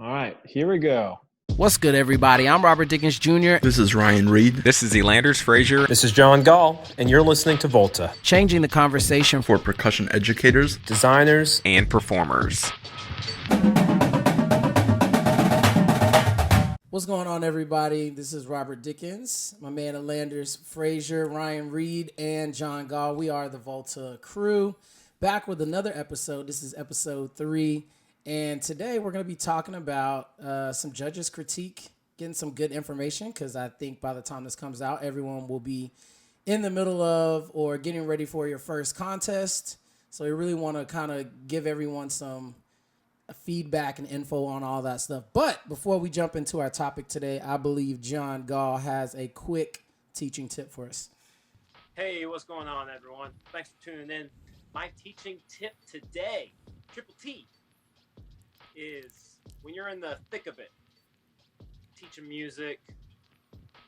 All right, here we go. What's good, everybody? I'm Robert Dickens Jr. This is Ryan Reed. This is Elanders Frazier. This is John Gaal, and you're listening to Volta. Changing the conversation For percussion educators, Designers, And performers. What's going on, everybody? This is Robert Dickens, my man Elanders Frazier, Ryan Reed, and John Gaal. We are the Volta crew, back with another episode. This is episode 3, and today we're going to be talking about some judges' critique, getting some good information, because I think by the time this comes out, everyone will be in the middle of or getting ready for your first contest. So we really want to kind of give everyone some feedback and info on all that stuff. But before we jump into our topic today, I believe John Gaal has a quick teaching tip for us. Hey, what's going on, everyone? Thanks for tuning in. My teaching tip today, triple T, is when you're in the thick of it, teaching music,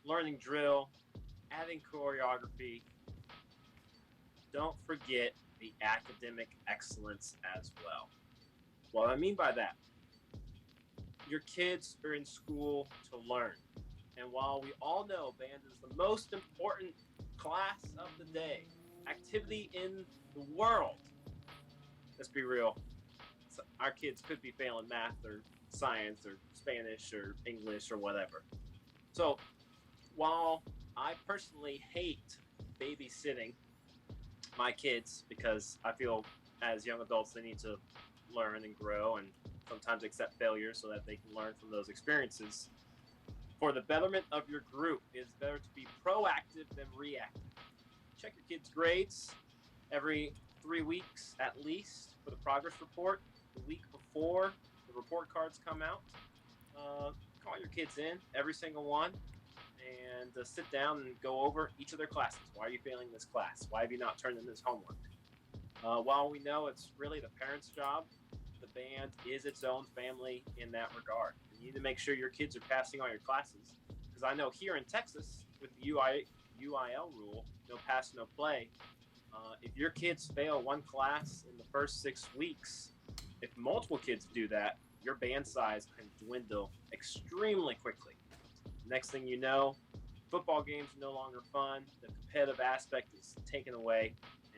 learning drill, adding choreography, don't forget the academic excellence as well. What I mean by that, your kids are in school to learn. And while we all know band is the most important class of the day, activity in the world, let's be real, our kids could be failing math or science or Spanish or English or whatever. So while I personally hate babysitting my kids because I feel as young adults they need to learn and grow and sometimes accept failure so that they can learn from those experiences. For the betterment of your group, it's better to be proactive than reactive. Check your kids' grades every 3 weeks at least for the progress report. The week before the report cards come out, call your kids in, every single one, and sit down and go over each of their classes. Why are you failing this class? Why have you not turned in this homework? While we know it's really the parents' job, the band is its own family in that regard. You need to make sure your kids are passing all your classes. Because I know here in Texas, with the UIL rule, no pass, no play, if your kids fail one class in the first 6 weeks, if multiple kids do that, your band size can dwindle extremely quickly. Next thing you know, football games are no longer fun. The competitive aspect is taken away.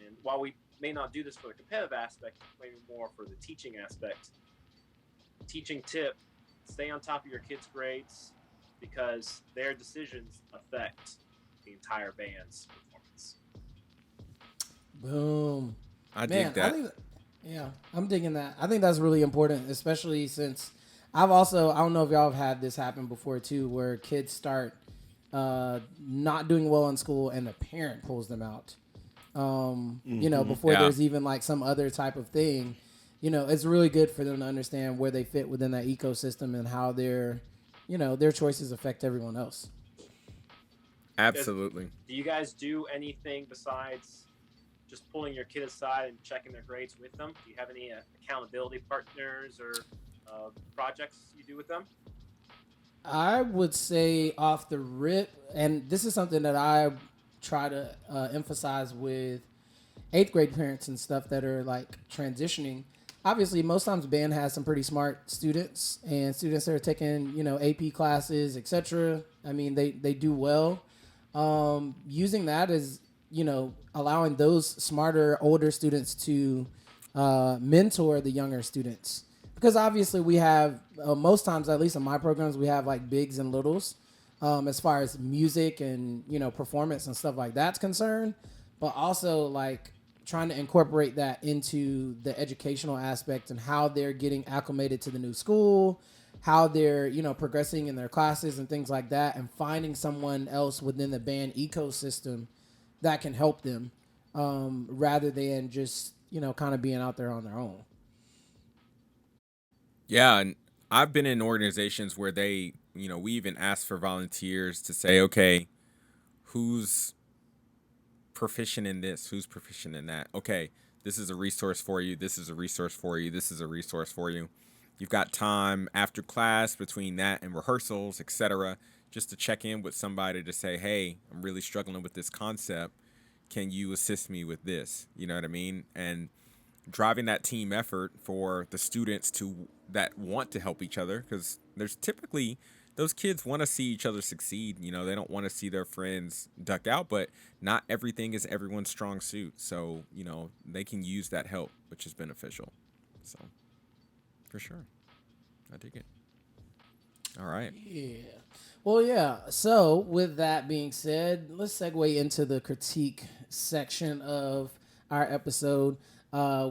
And while we may not do this for the competitive aspect, maybe more for the teaching aspect, teaching tip, stay on top of your kids' grades because their decisions affect the entire band's performance. Boom. I dig that. I'm digging that. I think that's really important, especially since I don't know if y'all have had this happen before too, where kids start not doing well in school and the parent pulls them out. Before there's even like some other type of thing, it's really good for them to understand where they fit within that ecosystem and how their choices affect everyone else. Absolutely. Do you guys do anything besides just pulling your kid aside and checking their grades with them? Do you have any accountability partners or projects you do with them? I would say off the rip, and this is something that I try to emphasize with 8th grade parents and stuff that are like transitioning. Obviously, most times band has some pretty smart students and students that are taking, AP classes, etc. I mean, they do well. Using that as, allowing those smarter, older students to mentor the younger students. Because obviously we have, most times, at least in my programs, we have like bigs and littles. As far as music and, performance and stuff like that's concerned, but also like trying to incorporate that into the educational aspect and how they're getting acclimated to the new school, how they're, progressing in their classes and things like that, and finding someone else within the band ecosystem that can help them rather than just, kind of being out there on their own. Yeah, and I've been in organizations where we even ask for volunteers to say, okay, who's proficient in this? Who's proficient in that? Okay, this is a resource for you. This is a resource for you. This is a resource for you. You've got time after class between that and rehearsals, etc., just to check in with somebody to say, hey, I'm really struggling with this concept. Can you assist me with this? You know what I mean? And driving that team effort for the students to that want to help each other, because there's typically those kids want to see each other succeed. You know, they don't want to see their friends duck out, but not everything is everyone's strong suit. So, you know, they can use that help, which is beneficial. So, for sure. I dig it. All right. Yeah. Well, yeah. So, with that being said, let's segue into the critique section of our episode,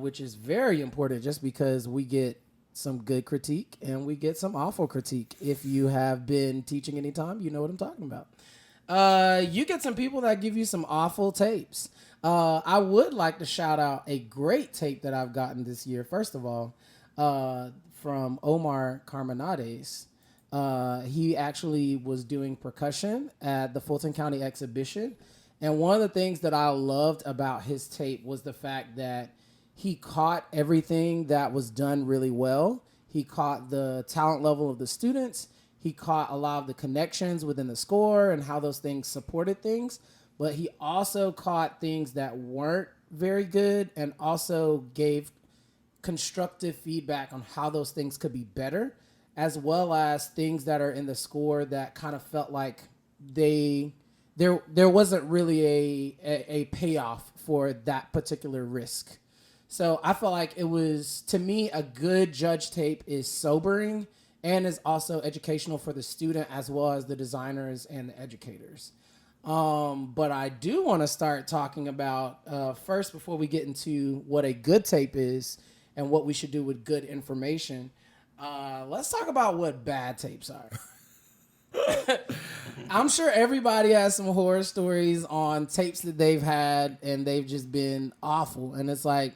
which is very important just because we get some good critique and we get some awful critique. If you have been teaching any time, you know what I'm talking about. You get some people that give you some awful tapes. I would like to shout out a great tape that I've gotten this year. First of all, from Omar Carmenades. He actually was doing percussion at the Fulton County exhibition. And one of the things that I loved about his tape was the fact that he caught everything that was done really well. He caught the talent level of the students. He caught a lot of the connections within the score and how those things supported things. But he also caught things that weren't very good and also gave constructive feedback on how those things could be better, as well as things that are in the score that kind of felt like there wasn't really a payoff for that particular risk. So I felt like it was, to me, a good judge tape is sobering and is also educational for the student as well as the designers and the educators. But I do want to start talking about, first, before we get into what a good tape is and what we should do with good information, let's talk about what bad tapes are. I'm sure everybody has some horror stories on tapes that they've had and they've just been awful. And it's like,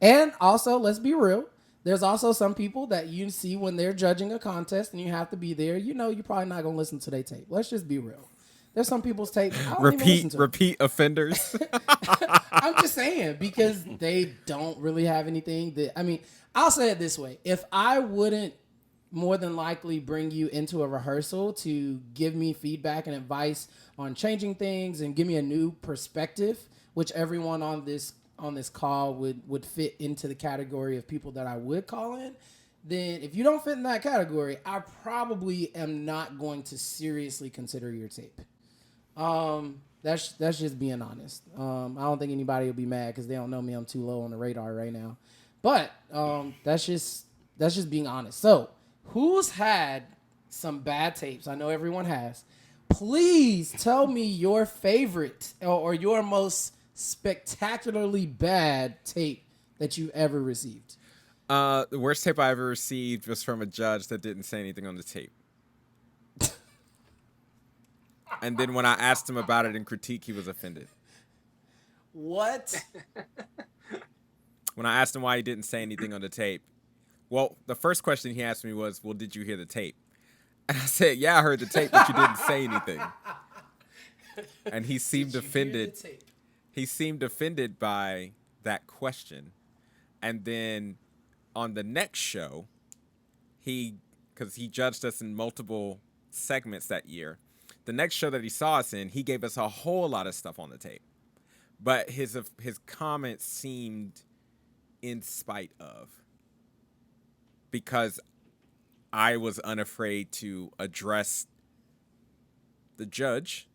and also, let's be real, there's also some people that you see when they're judging a contest and you have to be there. You know, you're probably not going to listen to their tape. Let's just be real. There's some people's tapes I don't even listen to. Repeat offenders. I'm just saying, because they don't really have anything that, I mean, I'll say it this way. If I wouldn't more than likely bring you into a rehearsal to give me feedback and advice on changing things and give me a new perspective, which everyone on this call would fit into the category of people that I would call in, then if you don't fit in that category, I probably am not going to seriously consider your tape. That's just being honest. I don't think anybody will be mad because they don't know me. I'm too low on the radar right now. But that's just being honest. So, who's had some bad tapes? I know everyone has. Please tell me your favorite or your most spectacularly bad tape that you've ever received. The worst tape I ever received was from a judge that didn't say anything on the tape. And then when I asked him about it in critique, he was offended. What? When I asked him why he didn't say anything on the tape, well, the first question he asked me was, well, did you hear the tape? And I said, yeah, I heard the tape, but you didn't say anything. And he seemed offended. He seemed offended by that question. And then on the next show, because he judged us in multiple segments that year, the next show that he saw us in, he gave us a whole lot of stuff on the tape. But his comments seemed in spite of, because I was unafraid to address the judge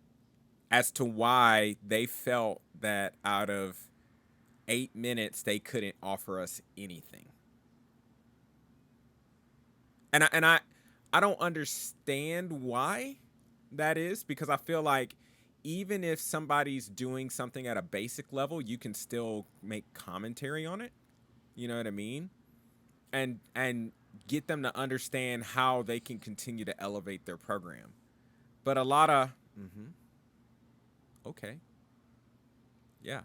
as to why they felt that out of 8 minutes they couldn't offer us anything. And I don't understand why that is, because I feel like even if somebody's doing something at a basic level, you can still make commentary on it. You know what I mean? And get them to understand how they can continue to elevate their program. But a lot of, okay. Yeah.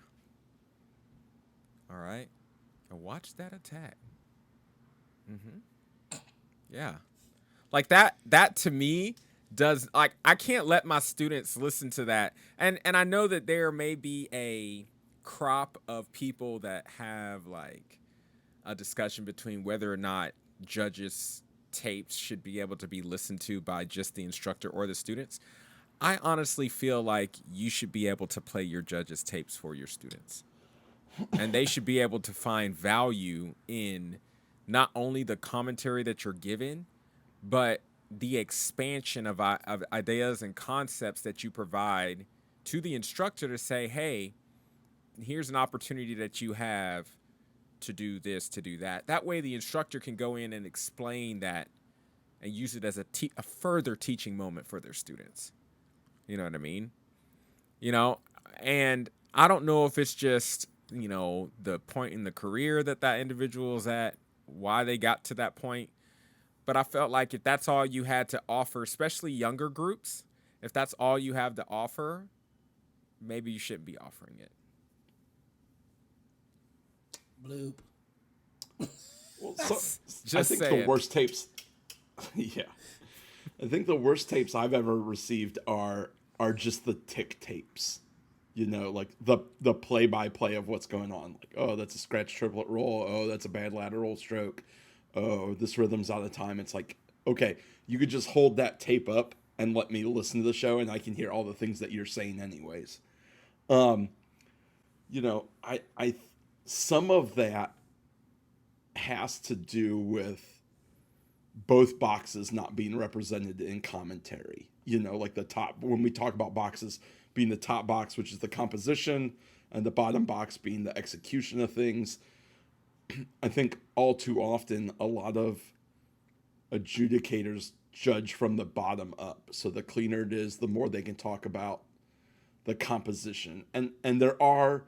All right. Now watch that attack. Yeah. Like that to me does, like, I can't let my students listen to that. And I know that there may be a crop of people that have like a discussion between whether or not judges' tapes should be able to be listened to by just the instructor or the students. I honestly feel like you should be able to play your judges' tapes for your students. And they should be able to find value in not only the commentary that you're given, but the expansion of ideas and concepts that you provide to the instructor to say, hey, here's an opportunity that you have to do this, to do that. That way the instructor can go in and explain that and use it as a further teaching moment for their students. You know what I mean? You know, and I don't know if it's just, you know, the point in the career that individual is at, why they got to that point. But I felt like if that's all you had to offer, especially younger groups, if that's all you have to offer, maybe you shouldn't be offering it. Bloop. Well, I think saying. the worst tapes. Yeah, I think the worst tapes I've ever received are just the tick tapes. You know, like the play by play of what's going on. Like, oh, that's a scratch triplet roll. Oh, that's a bad lateral stroke. Oh, this rhythm's out of time. It's like, okay, you could just hold that tape up and let me listen to the show, and I can hear all the things that you're saying anyways. You know, I some of that has to do with both boxes not being represented in commentary. You know, like the top, when we talk about boxes being the top box, which is the composition, and the bottom box being the execution of things. I think all too often a lot of adjudicators judge from the bottom up. So the cleaner it is, the more they can talk about the composition. And there are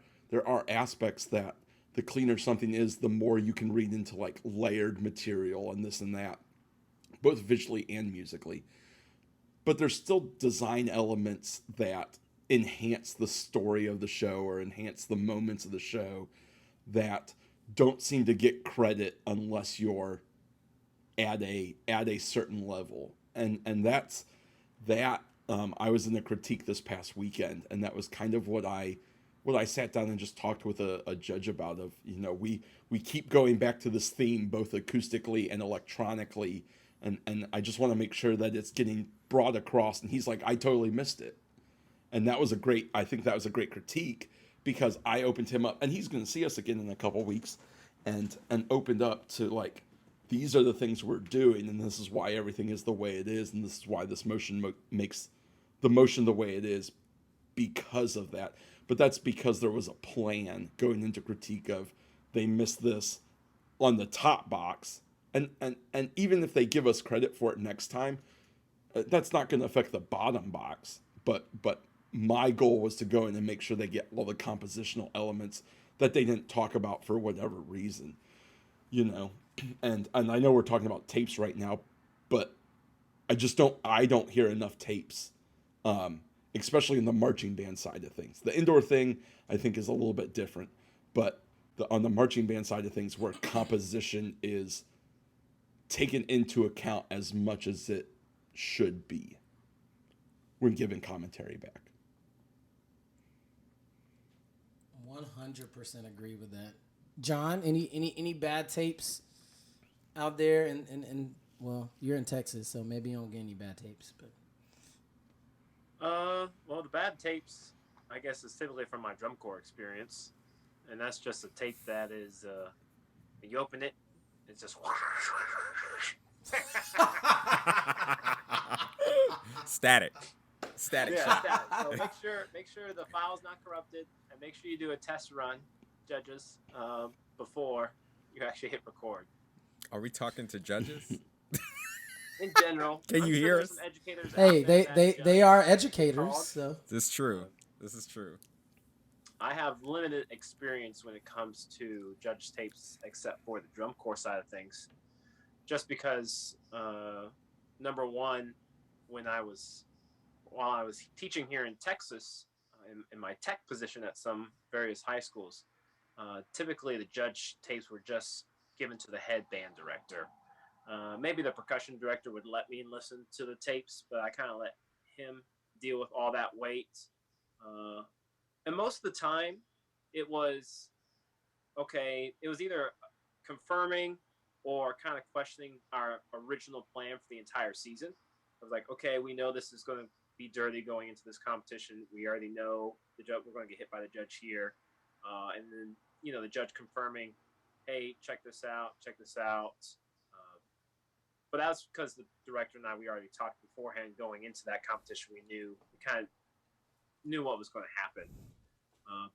aspects that the cleaner something is, the more you can read into like layered material and this and that, both visually and musically. But there's still design elements that enhance the story of the show or enhance the moments of the show that don't seem to get credit unless you're at a certain level. And that's that. I was in a critique this past weekend, and that was kind of what I sat down and just talked with a judge about. Of, you know, we keep going back to this theme both acoustically and electronically, and I just want to make sure that it's getting brought across. And he's like, I totally missed it. And I think that was a great critique, because I opened him up, and he's going to see us again in a couple weeks, and opened up to like, these are the things we're doing, and this is why everything is the way it is, and this is why this motion makes the motion the way it is because of that. But that's because there was a plan going into critique of, they missed this on the top box, and even if they give us credit for it next time, that's not going to affect the bottom box. But my goal was to go in and make sure they get all the compositional elements that they didn't talk about for whatever reason, you know. And I know we're talking about tapes right now, but I don't hear enough tapes, especially in the marching band side of things. The indoor thing, I think, is a little bit different, but on the marching band side of things, where composition is taken into account as much as it should be when giving commentary back. 100% agree with that. John, any bad tapes out there? And well, you're in Texas, so maybe you don't get any bad tapes. But well, the bad tapes, I guess, is typically from my drum corps experience, and that's just a tape that is, you open it, it's just Static. yeah, so make sure the file's not corrupted, and make sure you do a test run, judges, before you actually hit record. Are we talking to judges? In general, Can you hear us? some educators hey, out there that they are judge educators, called. so This is true. This is true. I have limited experience when it comes to judge tapes, except for the drum corps side of things, just because number one, while I was teaching here in Texas, in my tech position at some various high schools, typically the judge tapes were just given to the head band director. Maybe the percussion director would let me listen to the tapes, but I kind of let him deal with all that weight. And most of the time, it was either confirming or kind of questioning our original plan for the entire season. I was like, okay, we know this is going to be dirty going into this competition. We already know we're going to get hit by the judge here. And then, the judge confirming, hey, check this out, check this out. But that's because the director and we already talked beforehand going into that competition. We kind of knew what was going to happen.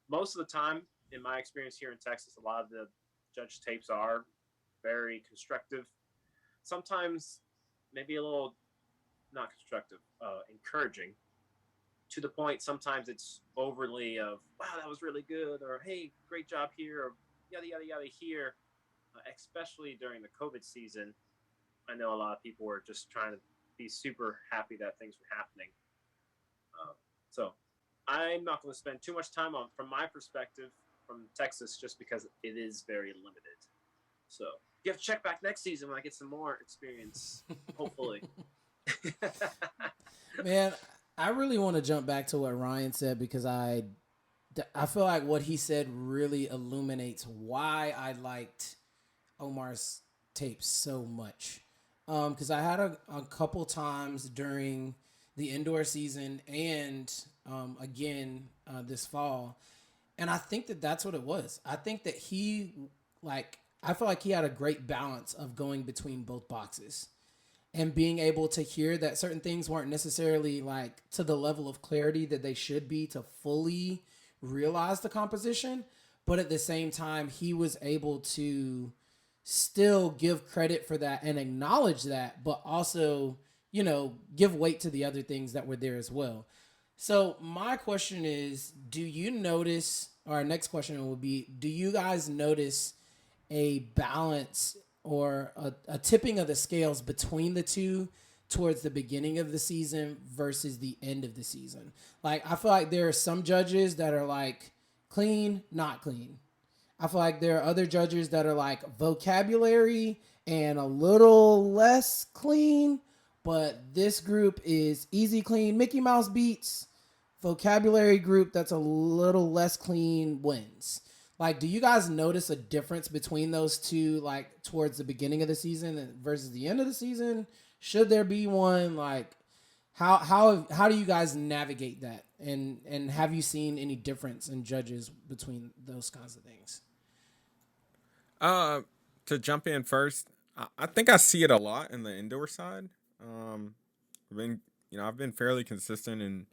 Most of the time, in my experience here in Texas, a lot of the judge tapes are very constructive. Sometimes maybe a little not constructive, encouragaging, to the point sometimes it's overly of, wow, that was really good, or hey, great job here, or yada, yada, yada here. Especially during the COVID season, I know a lot of people were just trying to be super happy that things were happening. So I'm not going to spend too much time on, from my perspective, from Texas, just because it is very limited. So you have to check back next season when I get some more experience, hopefully. Man, I really want to jump back to what Ryan said because I feel like what he said really illuminates why I liked Omar's tapes so much. Because I had a couple times during the indoor season and again this fall, and I think that that's what it was. I think that I feel like he had a great balance of going between both boxes and being able to hear that certain things weren't necessarily like to the level of clarity that they should be to fully realize the composition. But at the same time, he was able to still give credit for that and acknowledge that, but also, give weight to the other things that were there as well. So my question is, do you notice, or our next question would be, do you guys notice a balance or a tipping of the scales between the two towards the beginning of the season versus the end of the season? Like, I feel like there are some judges that are like clean, not clean. I feel like there are other judges that are like vocabulary and a little less clean, but this group is easy clean, Mickey Mouse beats. Vocabulary group that's a little less clean wins. Like, do you guys notice a difference between those two, like towards the beginning of the season versus the end of the season? Should there be one? Like, how do you guys navigate that? And have you seen any difference in judges between those kinds of things? To jump in first, I think I see it a lot in the indoor side. I've been fairly consistent in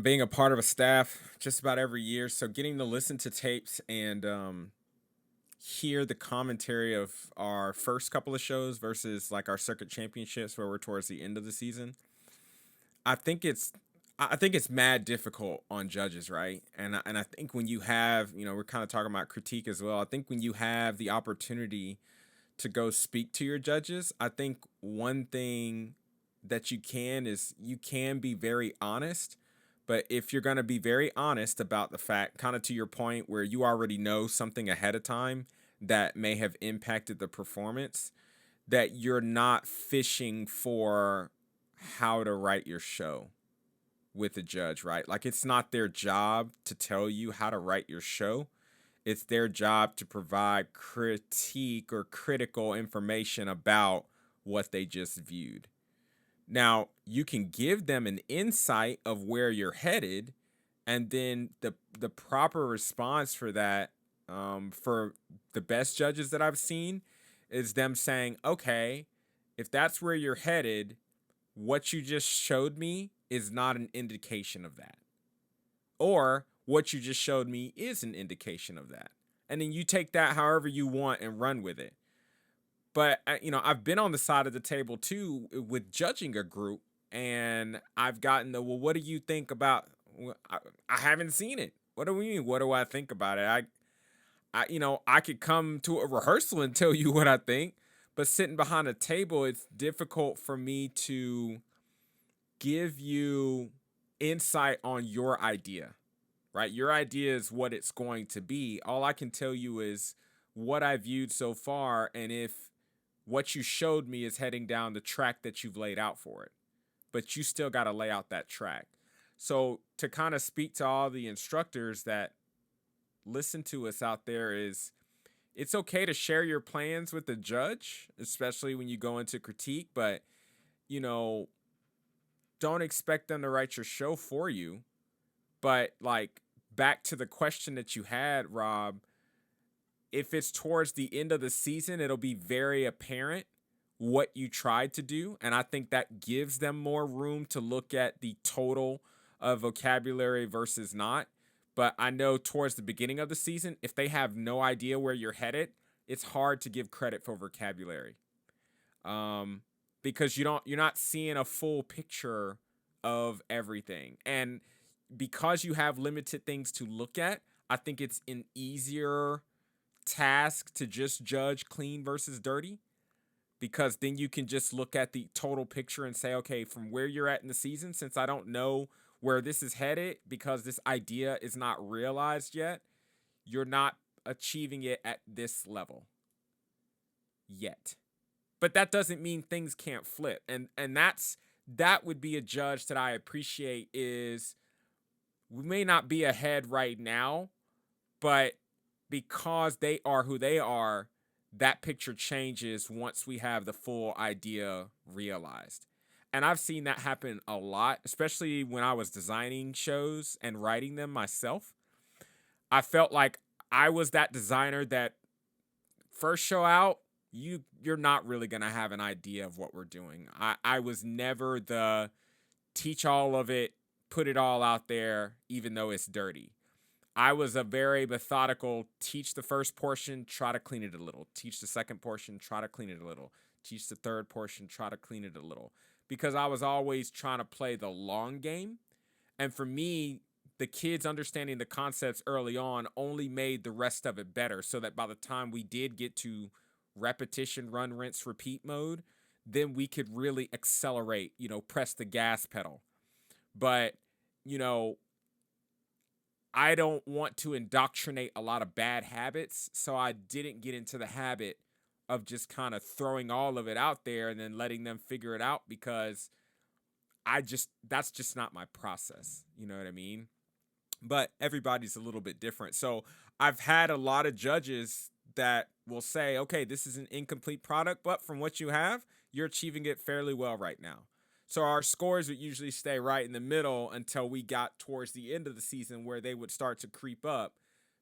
being a part of a staff just about every year. So getting to listen to tapes and hear the commentary of our first couple of shows versus like our circuit championships where we're towards the end of the season, I think it's mad difficult on judges, right? And I think when you have, we're kind of talking about critique as well. I think when you have the opportunity to go speak to your judges, I think one thing that you can be very honest. But if you're going to be very honest about the fact, kind of to your point where you already know something ahead of time that may have impacted the performance, that you're not fishing for how to write your show with a judge, right? Like, it's not their job to tell you how to write your show. It's their job to provide critique or critical information about what they just viewed. Now, you can give them an insight of where you're headed, and then the proper response for that, for the best judges that I've seen, is them saying, okay, if that's where you're headed, what you just showed me is not an indication of that. Or what you just showed me is an indication of that. And then you take that however you want and run with it. But, I've been on the side of the table, too, with judging a group, and I've gotten well, what do you think about, I haven't seen it. What do we mean? What do I think about it? I could come to a rehearsal and tell you what I think, but sitting behind a table, it's difficult for me to give you insight on your idea, right? Your idea is what it's going to be. All I can tell you is what I viewed so far, and if what you showed me is heading down the track that you've laid out for it. But you still got to lay out that track. So to kind of speak to all the instructors that listen to us out there, is it's okay to share your plans with the judge, especially when you go into critique, but, don't expect them to write your show for you. But, like, back to the question that you had, Rob, if it's towards the end of the season, it'll be very apparent what you tried to do. And I think that gives them more room to look at the total of vocabulary versus not. But I know towards the beginning of the season, if they have no idea where you're headed, it's hard to give credit for vocabulary. Because you're not seeing a full picture of everything. And because you have limited things to look at, I think it's an easier task to just judge clean versus dirty, because then you can just look at the total picture and say, okay, from where you're at in the season, since I don't know where this is headed because this idea is not realized yet, you're not achieving it at this level yet. But that doesn't mean things can't flip. And that would be a judge that I appreciate. Is we may not be ahead right now, but because they are who they are, that picture changes once we have the full idea realized. And I've seen that happen a lot, especially when I was designing shows and writing them myself. I felt like I was that designer that first show out, you're not really going to have an idea of what we're doing. I was never the teach all of it, put it all out there, even though it's dirty. I was a very methodical, teach the first portion, try to clean it a little. Teach the second portion, try to clean it a little. Teach the third portion, try to clean it a little. Because I was always trying to play the long game. And for me, the kids understanding the concepts early on only made the rest of it better, so that by the time we did get to repetition, run, rinse, repeat mode, then we could really accelerate, press the gas pedal. But, I don't want to indoctrinate a lot of bad habits, so I didn't get into the habit of just kind of throwing all of it out there and then letting them figure it out, because that's just not my process. You know what I mean? But everybody's a little bit different. So I've had a lot of judges that will say, okay, this is an incomplete product, but from what you have, you're achieving it fairly well right now. So our scores would usually stay right in the middle until we got towards the end of the season, where they would start to creep up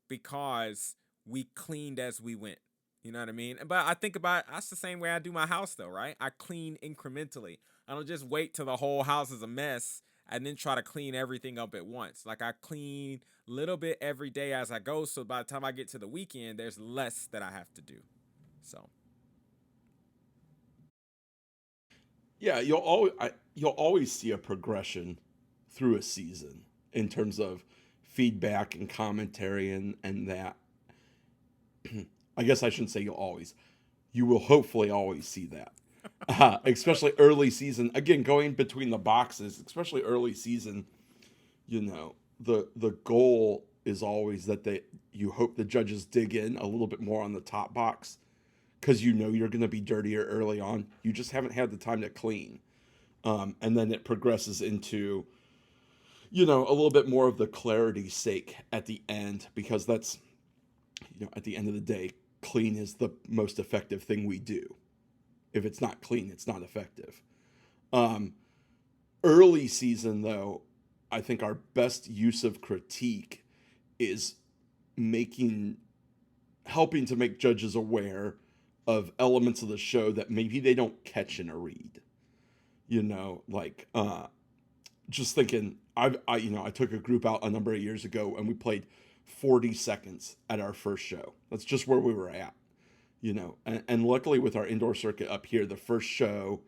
because we cleaned as we went. You know what I mean? But I think about that's the same way I do my house, though, right? I clean incrementally. I don't just wait till the whole house is a mess and then try to clean everything up at once. Like, I clean a little bit every day as I go, so by the time I get to the weekend, there's less that I have to do. So. Yeah, you'll always see a progression through a season in terms of feedback and commentary and that. I guess I shouldn't say you'll always. You will hopefully always see that. Especially early season. Again, going between the boxes, especially early season, the goal is always that you hope the judges dig in a little bit more on the top box, because you're going to be dirtier early on. You just haven't had the time to clean. And then it progresses into, a little bit more of the clarity's sake at the end, because that's, at the end of the day, clean is the most effective thing we do. If it's not clean, it's not effective. Early season, though, I think our best use of critique is helping to make judges aware of elements of the show that maybe they don't catch in a read. Just thinking, I took a group out a number of years ago and we played 40 seconds at our first show. That's just where we were at, and luckily with our indoor circuit up here, the first show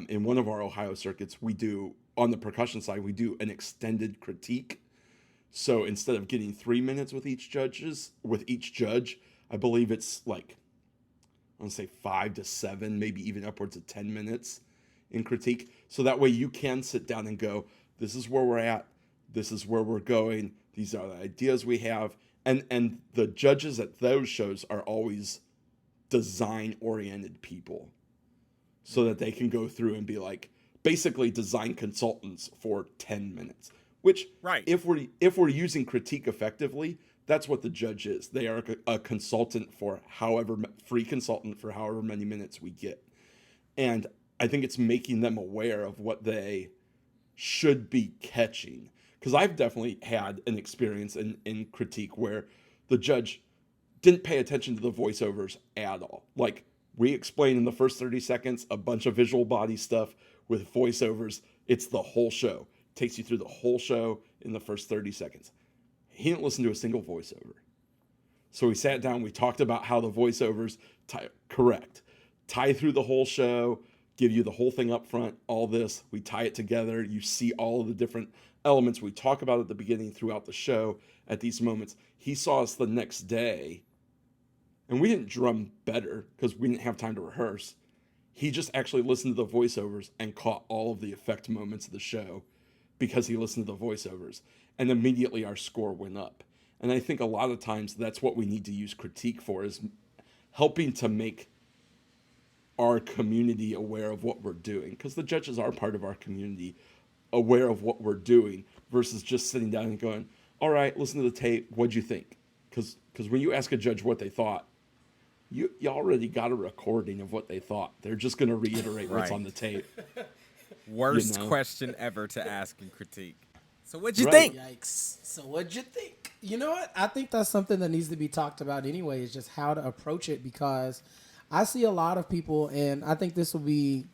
in one of our Ohio circuits, we do, on the percussion side, we do an extended critique. So instead of getting 3 minutes with each judge, I believe it's like, I want to say 5 to 7, maybe even upwards of 10 minutes in critique. So that way you can sit down and go, this is where we're at. This is where we're going. These are the ideas we have. And the judges at those shows are always design-oriented people, so that they can go through and be like, basically design consultants for 10 minutes. Which, right, if we're using critique effectively, that's what the judge is. They are a consultant for free consultant for however many minutes we get. And I think it's making them aware of what they should be catching. Because I've definitely had an experience in critique where the judge didn't pay attention to the voiceovers at all. Like, we explained in the first 30 seconds a bunch of visual body stuff with voiceovers. It's the whole show. Takes you through the whole show in the first 30 seconds. He didn't listen to a single voiceover. So we sat down, we talked about how the voiceovers tie through the whole show, give you the whole thing up front, all this. We tie it together. You see all of the different elements we talk about at the beginning throughout the show at these moments. He saw us the next day, and we didn't drum better because we didn't have time to rehearse. He just actually listened to the voiceovers and caught all of the effect moments of the show because he listened to the voiceovers. And immediately our score went up. And I think a lot of times that's what we need to use critique for, is helping to make our community aware of what we're doing. Because the judges are part of our community, aware of what we're doing, versus just sitting down and going, all right, listen to the tape. What'd you think? Because when you ask a judge what they thought, you already got a recording of what they thought. They're just going to reiterate what's on the tape. Worst question ever to ask in critique. So what'd you Right. think? Yikes. So what'd you think? You know what? I think that's something that needs to be talked about anyway, is just how to approach it, because I see a lot of people, and I think this will be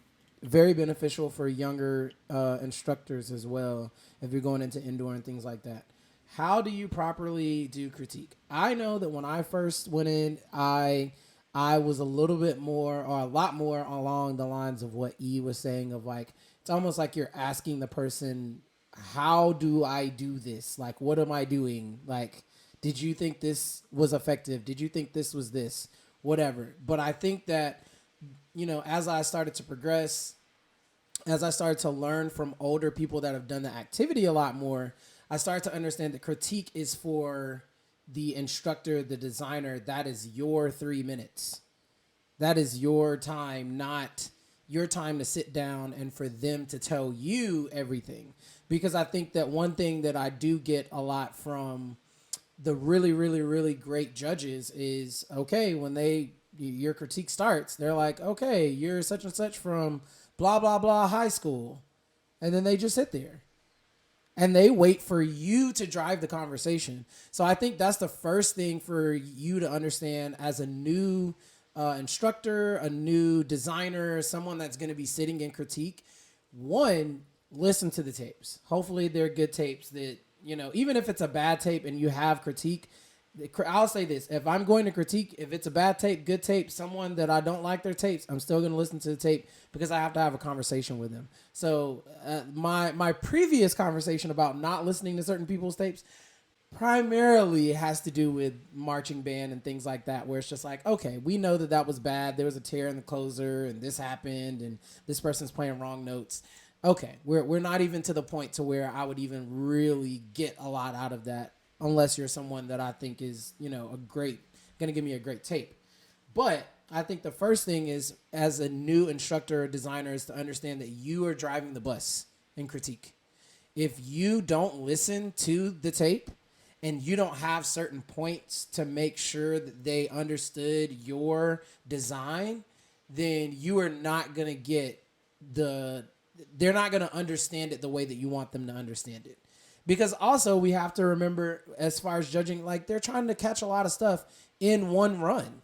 very beneficial for younger instructors as well, if you're going into indoor and things like that. How do you properly do critique? I know that when I first went in, I was a little bit more, or a lot more, along the lines of what E was saying, of like, it's almost like you're asking the person, how do I do this? Like, what am I doing? Like, did you think this was effective? Did you think this was this? Whatever. But I think that, you know, as I started to progress, as I started to learn from older people that have done the activity a lot more, I started to understand that critique is for the instructor, the designer. That is your 3 minutes. That is your time, not your time to sit down and for them to tell you everything. Because I think that one thing that I do get a lot from the really, really, really great judges is, okay, when your critique starts, they're like, okay, you're such and such from blah, blah, blah high school. And then they just sit there. And they wait for you to drive the conversation. So I think that's the first thing for you to understand as a new instructor, a new designer, someone that's going to be sitting in critique. One, listen to the tapes. Hopefully they're good tapes that, you know, even if it's a bad tape and you have critique, I'll say this. If I'm going to critique, if it's a bad tape, good tape, someone that I don't like their tapes, I'm still going to listen to the tape because I have to have a conversation with them. So my previous conversation about not listening to certain people's tapes primarily has to do with marching band and things like that, where it's just like, okay, we know that was bad. There was a tear in the closer and this happened and this person's playing wrong notes. Okay, we're not even to the point to where I would even really get a lot out of that, unless you're someone that I think is, you know, going to give me a great tape. But I think the first thing is, as a new instructor or designer, is to understand that you are driving the bus in critique. If you don't listen to the tape and you don't have certain points to make sure that they understood your design, then you are not going to get they're not going to understand it the way that you want them to understand it. Because also we have to remember, as far as judging, like, they're trying to catch a lot of stuff in one run.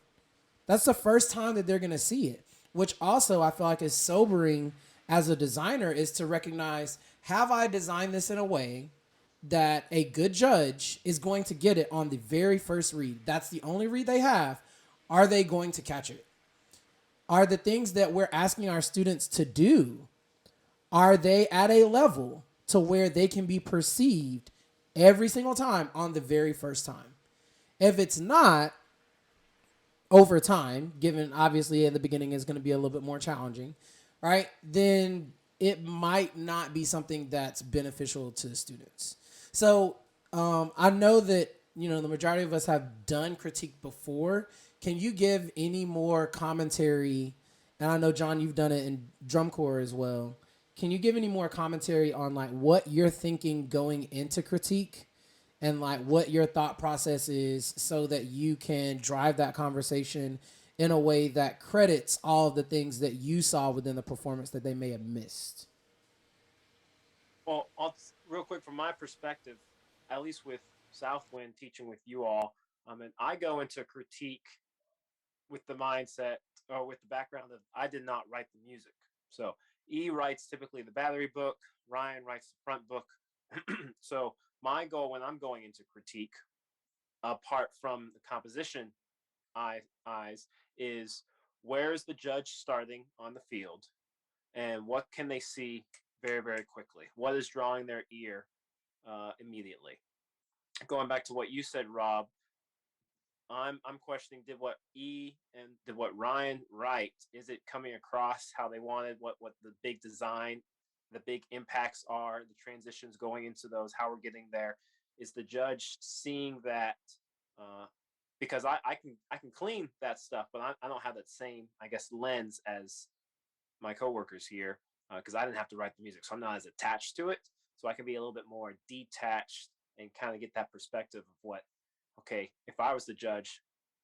That's the first time that they're going to see it, which also I feel like is sobering as a designer, is to recognize, have I designed this in a way that a good judge is going to get it on the very first read? That's the only read they have. Are they going to catch it? Are the things that we're asking our students to do, are they at a level to where they can be perceived every single time on the very first time? If it's not, over time, given obviously at the beginning is going to be a little bit more challenging, right? Then it might not be something that's beneficial to the students. So I know that, you know, the majority of us have done critique before. Can you give any more commentary? And I know, John, you've done it in drum corps as well. Can you give any more commentary on, like, what you're thinking going into critique and, like, what your thought process is, so that you can drive that conversation in a way that credits all of the things that you saw within the performance that they may have missed? Well, real quick, from my perspective, at least with Southwind teaching with you all, And I go into critique with the mindset or with the background of I did not write the music. So E writes typically the battery book, Ryan writes the front book. So my goal when I'm going into critique, apart from the composition eyes, is where's the judge starting on the field and what can they see very, very quickly? What is drawing their ear immediately? Going back to what you said, Rob, I'm questioning, did what E and did what Ryan write, is it coming across how they wanted, what the big design, the big impacts are, the transitions going into those, how we're getting there? Is the judge seeing that? Because I can clean that stuff, but I don't have that same, I guess, lens as my coworkers here, because I didn't have to write the music, so I'm not as attached to it. So I can be a little bit more detached and kind of get that perspective of what, okay, if I was the judge,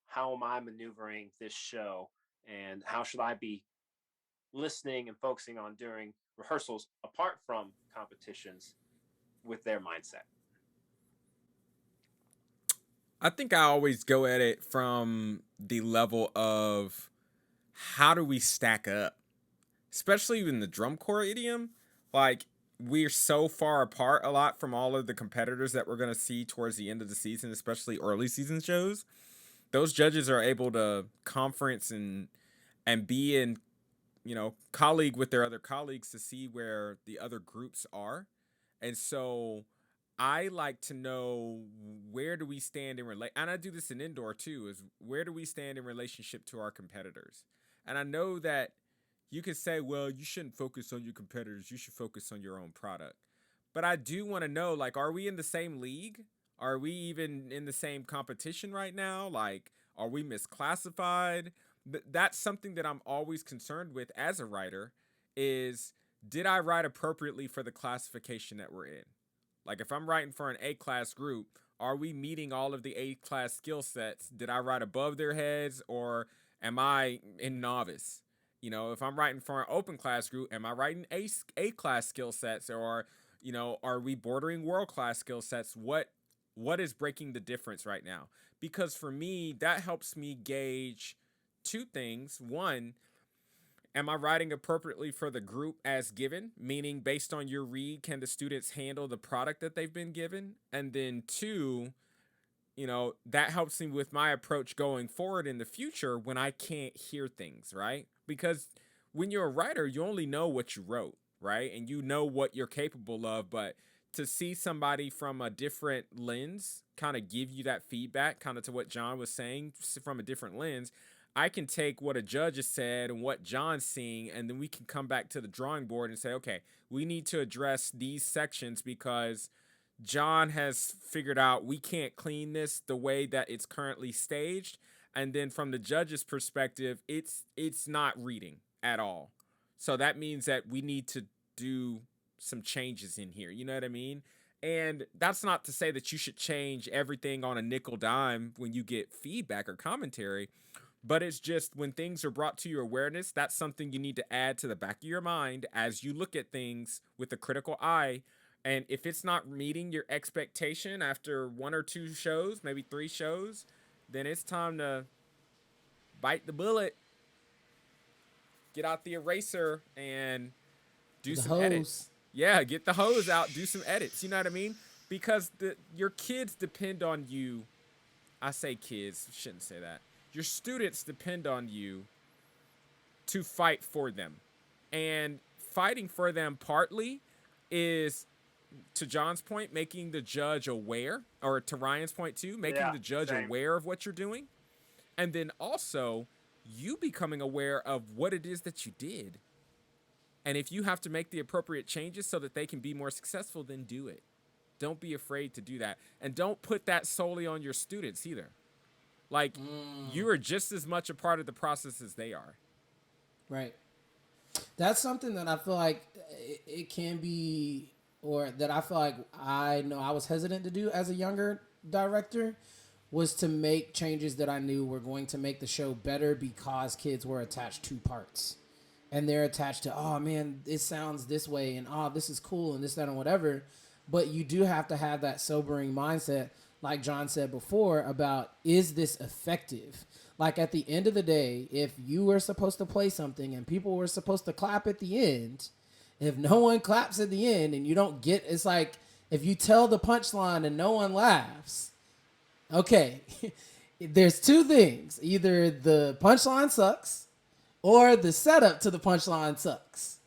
how am I maneuvering this show, and how should I be listening and focusing on during rehearsals apart from competitions with their mindset? I think I always go at it from the level of how do we stack up, especially in the drum corps idiom. Like, we're so far apart a lot from all of the competitors that we're going to see towards the end of the season, especially early season shows. Those judges are able to conference and be in, colleague with their other colleagues to see where the other groups are. And so I like to know, where do we stand in and I do this in indoor too, is where do we stand in relationship to our competitors? And I know that you could say, well, you shouldn't focus on your competitors, you should focus on your own product. But I do want to know, like, are we in the same league? Are we even in the same competition right now? Like, are we misclassified? That's something that I'm always concerned with as a writer, is, did I write appropriately for the classification that we're in? Like, if I'm writing for an A-class group, are we meeting all of the A-class skill sets? Did I write above their heads, or am I in novice? If I'm writing for an open class group, am I writing A-class skill sets, or, are we bordering world-class skill sets? What is breaking the difference right now? Because for me, that helps me gauge two things. One, am I writing appropriately for the group as given? Meaning, based on your read, can the students handle the product that they've been given? And then two, that helps me with my approach going forward in the future when I can't hear things, right? Because when you're a writer, you only know what you wrote, right? And you know what you're capable of, but to see somebody from a different lens kind of give you that feedback, kind of to what John was saying, from a different lens, I can take what a judge has said and what John's seeing, and then we can come back to the drawing board and say, okay, we need to address these sections because John has figured out we can't clean this the way that it's currently staged. And then from the judge's perspective, it's not reading at all. So that means that we need to do some changes in here. You know what I mean? And that's not to say that you should change everything on a nickel dime when you get feedback or commentary. But it's just, when things are brought to your awareness, that's something you need to add to the back of your mind as you look at things with a critical eye. And if it's not meeting your expectation after one or two shows, maybe 3 shows, then it's time to bite the bullet, get out the eraser, and do some edits. Yeah, get the hose out, do some edits. You know what I mean? Because your kids depend on you. I say kids, shouldn't say that. Your students depend on you to fight for them. And fighting for them partly is, to John's point, making the judge aware, or to Ryan's point too, making the judge aware of what you're doing. And then also you becoming aware of what it is that you did. And if you have to make the appropriate changes so that they can be more successful, then do it. Don't be afraid to do that. And don't put that solely on your students either. Like, you are just as much a part of the process as they are. Right. That's something that I feel like it can be, or that I feel like I know I was hesitant to do as a younger director, was to make changes that I knew were going to make the show better because kids were attached to parts. And they're attached to, oh man, it sounds this way, and oh, this is cool, and this, that, and whatever. But you do have to have that sobering mindset. like John said before, about is this effective? Like at the end of the day, if you were supposed to play something and people were supposed to clap at the end, if no one claps at the end and you don't get, it's like if you tell the punchline and no one laughs, okay, there's two things. Either the punchline sucks or the setup to the punchline sucks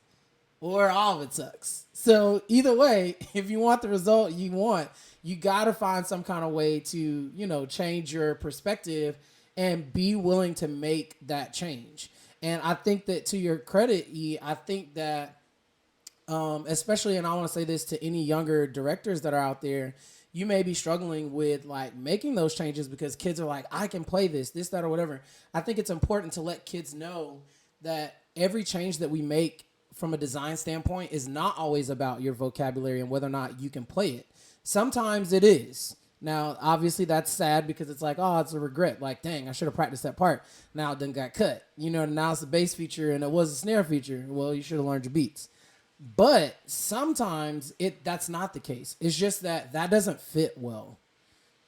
or all of it sucks. So either way, if you want the result you want, you got to find some kind of way to, change your perspective and be willing to make that change. And I think that to your credit, E, I think that especially, and I want to say this to any younger directors that are out there, you may be struggling with like making those changes because kids are like, I can play this, that, or whatever. I think it's important to let kids know that every change that we make from a design standpoint is not always about your vocabulary and whether or not you can play it. Sometimes it is. Now, obviously, that's sad because it's like, oh, it's a regret. Like, dang, I should have practiced that part. Now it done got cut. Now it's a bass feature and it was a snare feature. Well, you should have learned your beats. But sometimes that's not the case. It's just that doesn't fit well.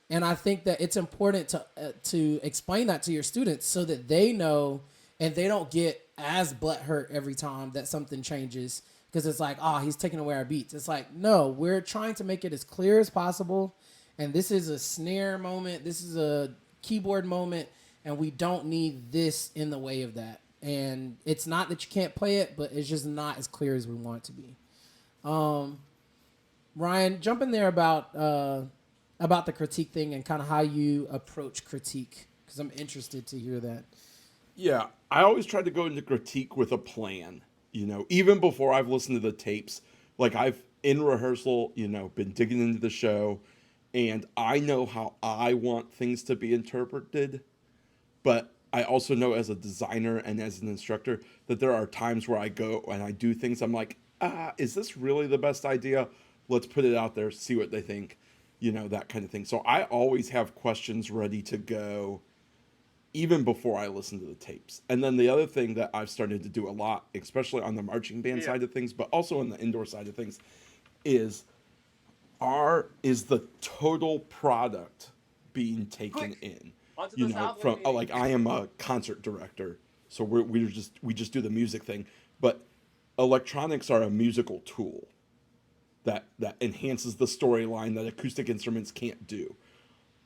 And I think that it's important to explain that to your students so that they know and they don't get as butthurt every time that something changes because it's like, oh, he's taking away our beats. It's like, no, we're trying to make it as clear as possible. And this is a snare moment. This is a keyboard moment. And we don't need this in the way of that. And it's not that you can't play it, but it's just not as clear as we want it to be. Ryan, jump in there about the critique thing and kind of how you approach critique, because I'm interested to hear that. Yeah, I always try to go into critique with a plan, even before I've listened to the tapes. Like I've, in rehearsal, been digging into the show, and I know how I want things to be interpreted, but I also know as a designer and as an instructor that there are times where I go and I do things I'm like, is this really the best idea? Let's put it out there, see what they think, that kind of thing. So I always have questions ready to go even before I listen to the tapes. And then the other thing that I've started to do a lot, especially on the marching band side of things, but also on the indoor side of things, is the total product being taken in? From like I am a concert director, so we just do the music thing, but electronics are a musical tool that enhances the storyline that acoustic instruments can't do.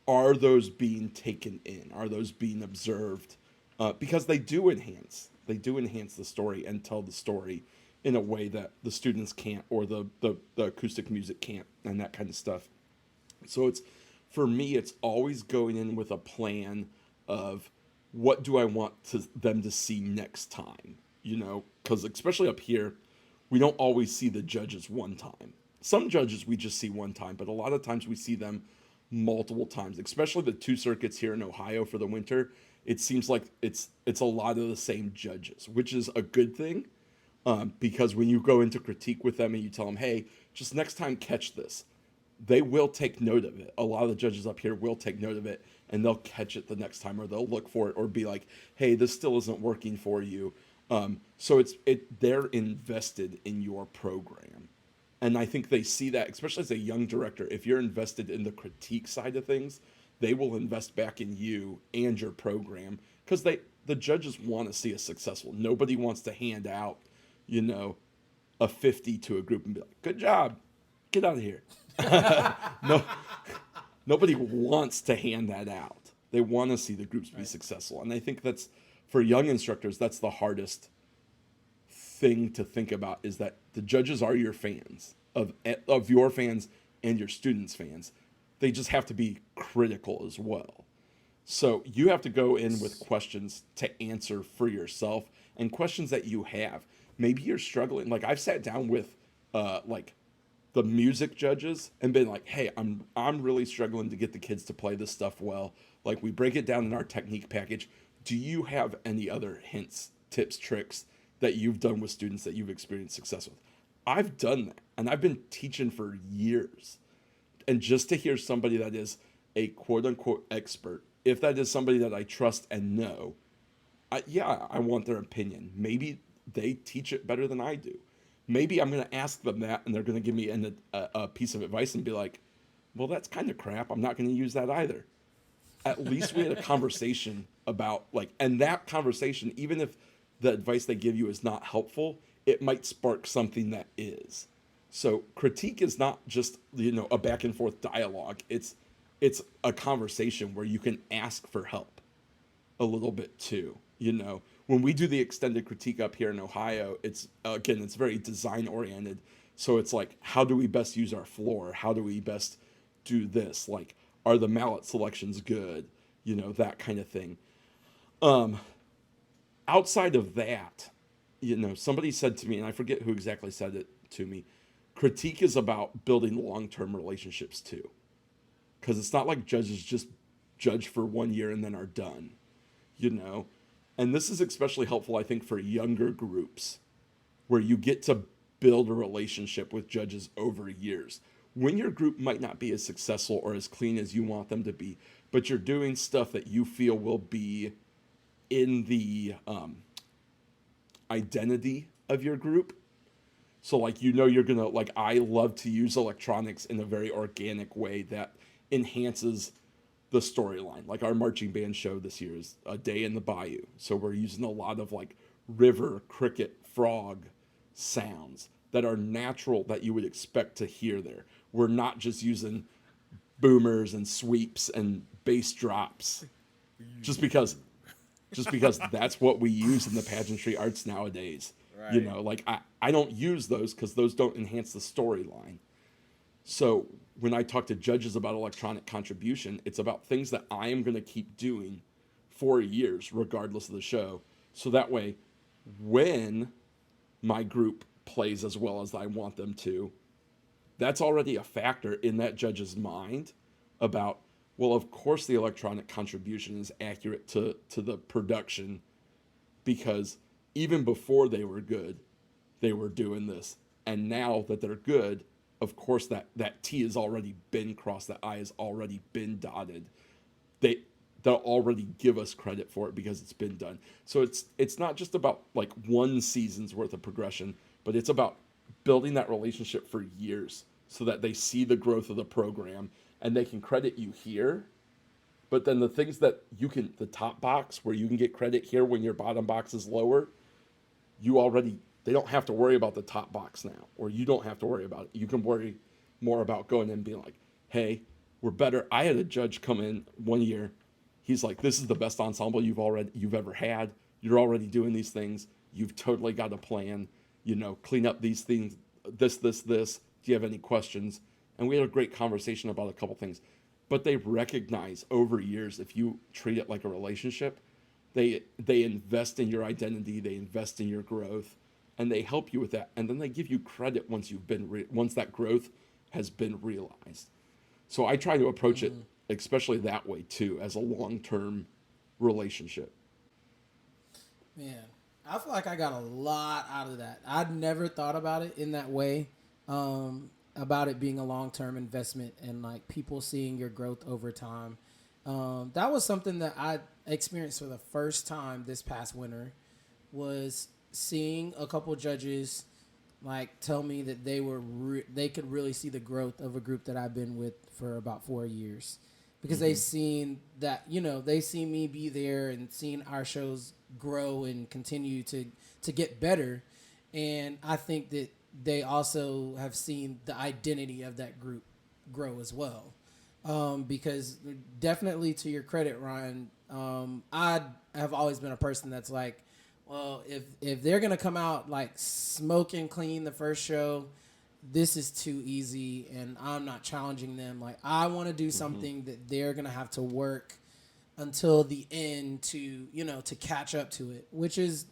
Are those being taken in? Are those being observed? Because they do enhance the story and tell the story in a way that the students can't, or the acoustic music can't, and that kind of stuff. So for me, it's always going in with a plan of what do I want them to see next time, because especially up here, we don't always see the judges one time. Some judges we just see one time, but a lot of times we see them multiple times, especially the 2 circuits here in Ohio for the winter. It seems like it's a lot of the same judges, which is a good thing, because when you go into critique with them and you tell them, hey, just next time catch this, they will take note of it. A lot of the judges up here will take note of it, and they'll catch it the next time, or they'll look for it, or be like, hey, this still isn't working for you. So they're invested in your program. And I think they see that, especially as a young director, if you're invested in the critique side of things, they will invest back in you and your program, because the judges want to see us successful. Nobody wants to hand out, a 50 to a group and be like, good job, get out of here. No, nobody wants to hand that out. They want to see the groups be successful. And I think that's, for young instructors, that's the hardest thing to think about, is that the judges are your fans, of your fans and your students' fans. They just have to be critical as well. So you have to go in with questions to answer for yourself, and questions that you have. Maybe you're struggling. Like I've sat down with the music judges and been like, hey, I'm really struggling to get the kids to play this stuff well. Like, we break it down in our technique package. Do you have any other hints, tips, tricks that you've done with students that you've experienced success with? I've done that, and I've been teaching for years. And just to hear somebody that is a quote unquote expert, if that is somebody that I trust and know, I want their opinion. Maybe they teach it better than I do. Maybe I'm going to ask them that, and they're going to give me a piece of advice and be like, Well, that's kind of crap. I'm not going to use that either. At least we had a conversation about like, and that conversation, even if the advice they give you is not helpful, it might spark something that is. So critique is not just, a back and forth dialogue. It's a conversation where you can ask for help a little bit too. When we do the extended critique up here in Ohio, it's very design oriented. So it's like, how do we best use our floor? How do we best do this? Like, are the mallet selections good? That kind of thing. Outside of that, somebody said to me, and I forget who exactly said it to me, critique is about building long-term relationships too. Because it's not like judges just judge for 1 year and then are done, And this is especially helpful, I think, for younger groups where you get to build a relationship with judges over years. When your group might not be as successful or as clean as you want them to be, but you're doing stuff that you feel will be in the identity of your group. So like, you're going to, like, I love to use electronics in a very organic way that enhances the storyline. Like our marching band show this year is A Day in the Bayou. So we're using a lot of like river, cricket, frog sounds that are natural that you would expect to hear there. We're not just using boomers and sweeps and bass drops just because that's what we use in the pageantry arts nowadays. Right. Like I don't use those because those don't enhance the storyline. So when I talk to judges about electronic contribution, it's about things that I am going to keep doing for years, regardless of the show. So that way, when my group plays as well as I want them to, that's already a factor in that judge's mind about, well, of course the electronic contribution is accurate to the production, because even before they were good, they were doing this. And now that they're good, of course that T has already been crossed, that I has already been dotted. They'll already give us credit for it because it's been done. So it's not just about like one season's worth of progression, but it's about building that relationship for years so that they see the growth of the program and they can credit you here. But then the things that the top box where you can get credit here when your bottom box is lower, they don't have to worry about the top box now, or you don't have to worry about it. You can worry more about going in and being like, hey, we're better. I had a judge come in one year. He's like, this is the best ensemble you've ever had. You're already doing these things. You've totally got a plan, clean up these things, this. Do you have any questions? And we had a great conversation about a couple things. But they recognize over years, if you treat it like a relationship, they invest in your identity, they invest in your growth, and they help you with that. And then they give you credit once once that growth has been realized. So I try to approach it especially that way too, as a long-term relationship. Man, I feel like I got a lot out of that. I'd never thought about it in that way, about it being a long-term investment and like people seeing your growth over time. That was something that I experienced for the first time this past winter, was seeing a couple judges like tell me that they could really see the growth of a group that I've been with for about 4 years, because they've seen that, they see me be there and seen our shows grow and continue to get better. And I think that they also have seen the identity of that group grow as well. Because definitely, to your credit, Ryan, I have always been a person that's like, well, if they're going to come out like smoking clean the first show, this is too easy and I'm not challenging them. Like, I want to do something that they're going to have to work until the end to, to catch up to it, which is,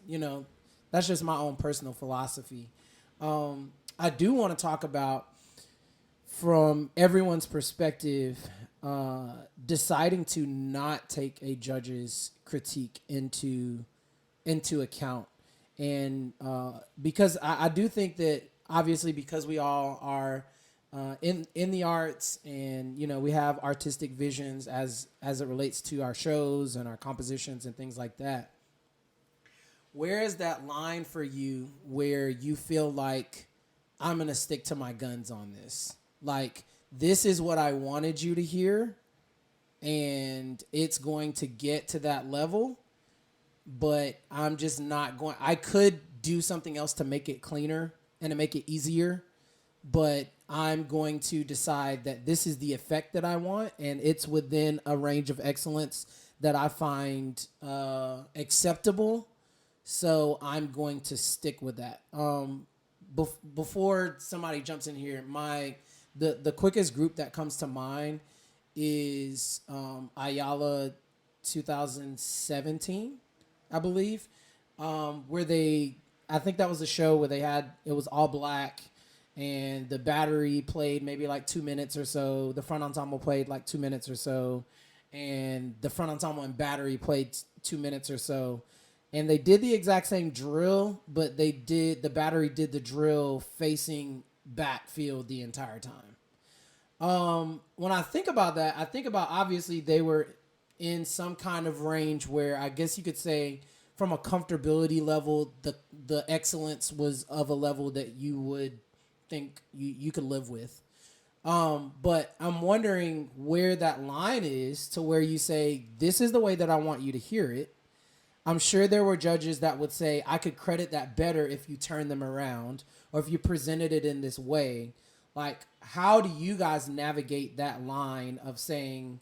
that's just my own personal philosophy. I do want to talk about, from everyone's perspective, deciding to not take a judge's critique into account. And because I do think that, obviously, because we all are in the arts, and we have artistic visions as it relates to our shows and our compositions and things like that, where is that line for you where you feel like, I'm going to stick to my guns on this? Like, this is what I wanted you to hear, and it's going to get to that level, but I'm just not going. I could do something else to make it cleaner and to make it easier, but I'm going to decide that this is the effect that I want, and it's within a range of excellence that I find acceptable. So I'm going to stick with that. Before somebody jumps in here, the quickest group that comes to mind is Ayala 2017, I believe, where I think that was a show where it was all black, and the battery played maybe like 2 minutes or so. The front ensemble played like 2 minutes or so, and the front ensemble and battery played 2 minutes or so. And they did the exact same drill, but the battery did the drill facing backfield the entire time. When I think about that, I think about obviously they were in some kind of range where I guess you could say from a comfortability level, the excellence was of a level that you would think you could live with. But I'm wondering where that line is to where you say, this is the way that I want you to hear it. I'm sure there were judges that would say, I could credit that better if you turn them around or if you presented it in this way. Like, how do you guys navigate that line of saying,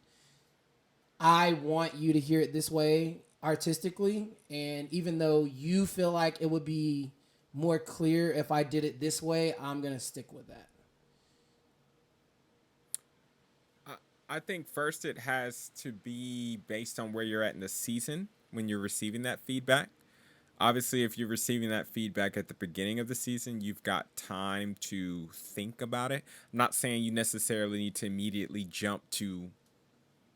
I want you to hear it this way artistically, and even though you feel like it would be more clear if I did it this way, I'm going to stick with that? I think first it has to be based on where you're at in the season when you're receiving that feedback. Obviously, if you're receiving that feedback at the beginning of the season, you've got time to think about it. I'm not saying you necessarily need to immediately jump to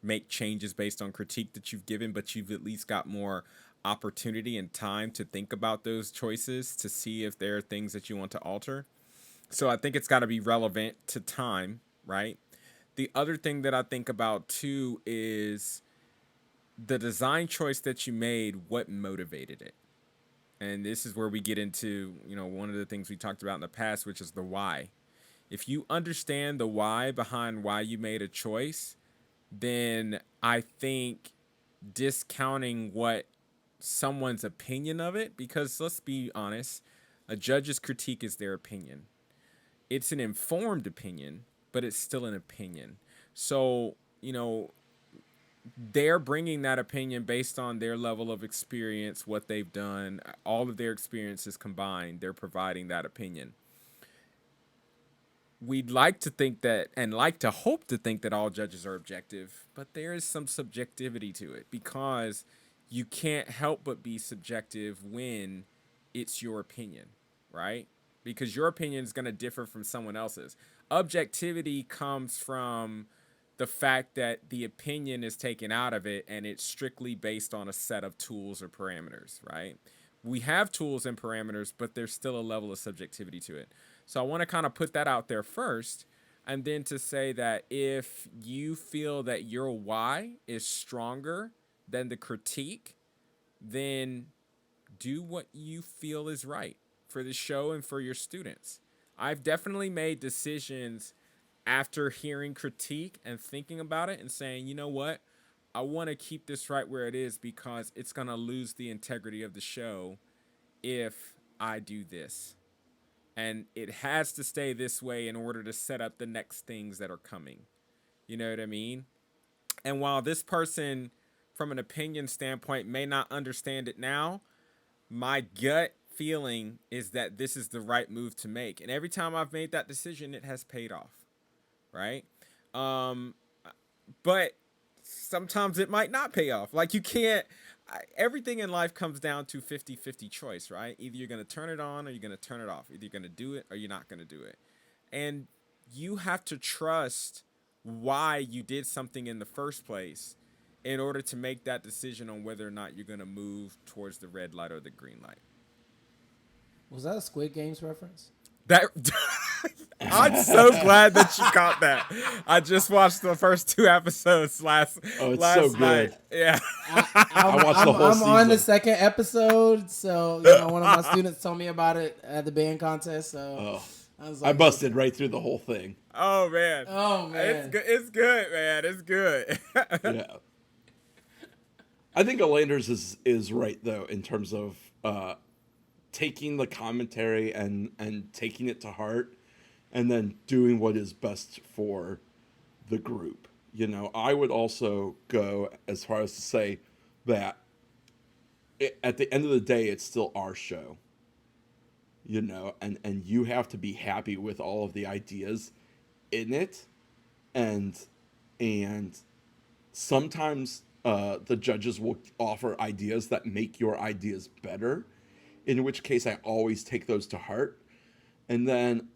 make changes based on critique that you've given, but you've at least got more opportunity and time to think about those choices to see if there are things that you want to alter. So I think it's got to be relevant to time, right? The other thing that I think about too is the design choice that you made, what motivated it? And this is where we get into, one of the things we talked about in the past, which is the why. If you understand the why behind why you made a choice, then I think discounting what someone's opinion of it, because let's be honest, a judge's critique is their opinion. It's an informed opinion, but it's still an opinion. So, they're bringing that opinion based on their level of experience, what they've done, all of their experiences combined, they're providing that opinion. We'd like to think that, and like to hope to think that all judges are objective, but there is some subjectivity to it because you can't help but be subjective when it's your opinion, right? Because your opinion is going to differ from someone else's. Objectivity comes from the fact that the opinion is taken out of it and it's strictly based on a set of tools or parameters, right? We have tools and parameters, but there's still a level of subjectivity to it. So I want to kind of put that out there first, and then to say that if you feel that your why is stronger than the critique, then do what you feel is right for the show and for your students. I've definitely made decisions after hearing critique and thinking about it and saying, you know what, I want to keep this right where it is because it's going to lose the integrity of the show if I do this. And it has to stay this way in order to set up the next things that are coming. You know what I mean? And while this person, from an opinion standpoint, may not understand it now, my gut feeling is that this is the right move to make. And every time I've made that decision, it has paid off. Right? But sometimes it might not pay off. Like you can't, everything in life comes down to 50-50 choice, right? Either you're going to turn it on or you're going to turn it off. Either you're going to do it or you're not going to do it. And you have to trust why you did something in the first place in order to make that decision on whether or not you're going to move towards the red light or the green light. Was that a Squid Games reference? That I'm so glad that you caught that. I just watched the first 2 episodes last so night. good. Yeah. I watched the whole I'm on the season. 2nd episode, so one of my students told me about it at the band contest. So was I like, busted right through the whole thing. Oh man. Oh, man. It's good. It's good, man. It's good. Yeah. I think Elanders is right though in terms of taking the commentary and taking it to heart, and then doing what is best for the group. You know, I would also go as far as to say that at the end of the day, it's still our show. You know, and you have to be happy with all of the ideas in it, and sometimes the judges will offer ideas that make your ideas better, in which case I always take those to heart. And then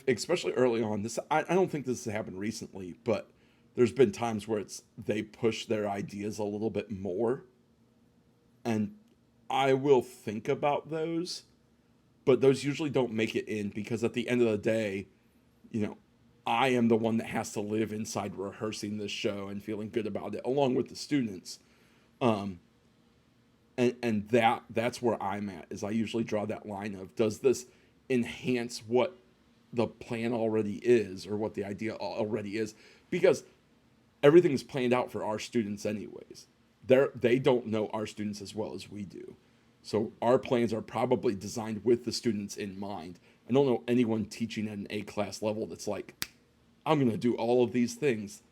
especially early on, I don't think this has happened recently, but there's been times where they push their ideas a little bit more, and I will think about those, but those usually don't make it in because at the end of the day, you know, I am the one that has to live inside rehearsing this show and feeling good about it, along with the students. And that's where I'm at, is I usually draw that line of, does this enhance what the plan already is, or what the idea already is? Because everything's planned out for our students anyways. They don't know our students as well as we do. So our plans are probably designed with the students in mind. I don't know anyone teaching at an A-class level that's like, I'm going to do all of these things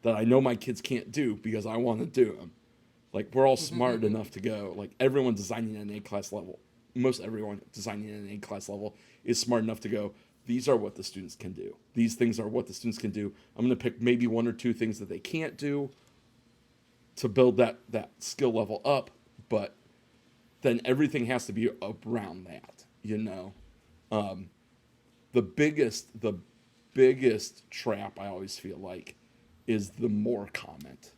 that I know my kids can't do because I want to do them. Like, we're all smart enough to go. Like, everyone designing at an A-class level, most everyone designing at an A-class level is smart enough to go, these are what the students can do. These things are what the students can do. I'm going to pick maybe one or two things that they can't do to build that skill level up, but then everything has to be around that, you know? The biggest trap I always feel like is the more comment,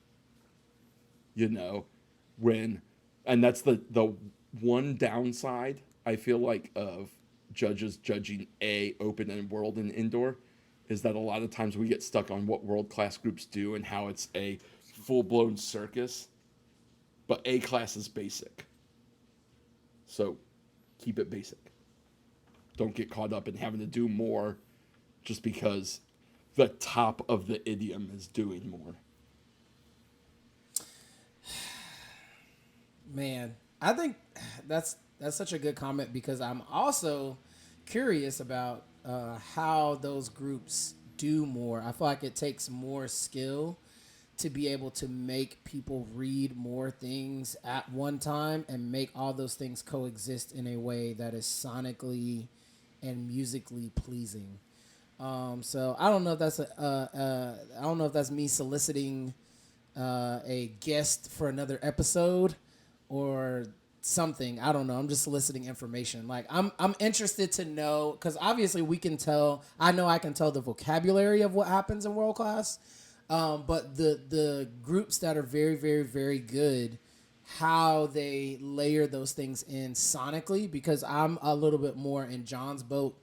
you know, and that's the one downside I feel like of judges judging open and world and indoor, is that a lot of times we get stuck on what world-class groups do and how it's a full-blown circus, but A class is basic. So keep it basic. Don't get caught up in having to do more just because the top of the idiom is doing more. Man, I think that's such a good comment, because I'm also curious about how those groups do more. I feel like it takes more skill to be able to make people read more things at one time and make all those things coexist in a way that is sonically and musically pleasing. So I don't know if that's I don't know if that's me soliciting a guest for another episode or something. I don't know. I'm just soliciting information. Like, I'm interested to know, because obviously we can tell. I know I can tell the vocabulary of what happens in world class. But the groups that are very, very, very good, how they layer those things in sonically, because I'm a little bit more in John's boat.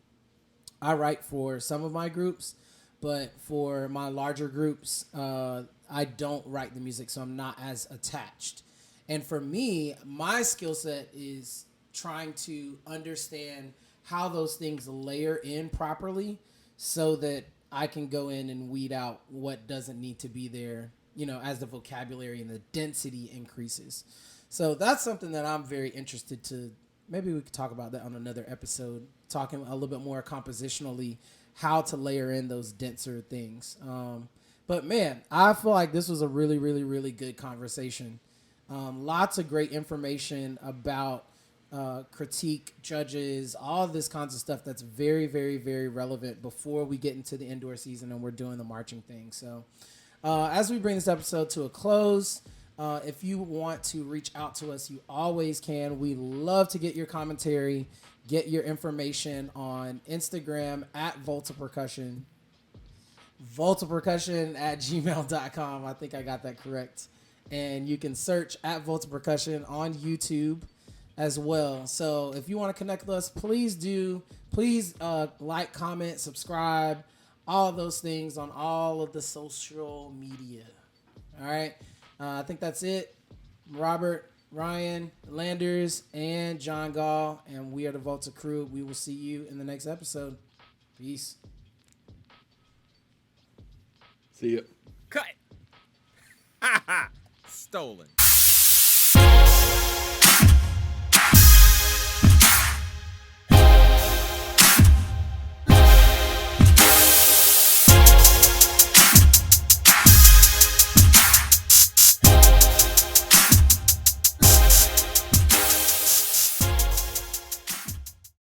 I write for some of my groups, but for my larger groups, I don't write the music, so I'm not as attached. And for me, my skill set is trying to understand how those things layer in properly so that I can go in and weed out what doesn't need to be there, you know, as the vocabulary and the density increases. So that's something that I'm very interested to. Maybe we could talk about that on another episode, talking a little bit more compositionally, how to layer in those denser things. But man, I feel like this was a really, really, really good conversation. Lots of great information about critique, judges, all this kinds of stuff that's very, very, very relevant before we get into the indoor season and we're doing the marching thing. So as we bring this episode to a close, if you want to reach out to us, you always can. We love to get your commentary, get your information on Instagram at Volta Percussion, voltapercussion@gmail.com. I think I got that correct. And you can search at Volta Percussion on YouTube as well. So if you want to connect with us, please do. Please like, comment, subscribe, all of those things on all of the social media. All right. I think that's it. Robert, Ryan, Elanders, and John Gaal, and we are the Volta crew. We will see you in the next episode. Peace. See ya. Cut. Ha ha. Stolen.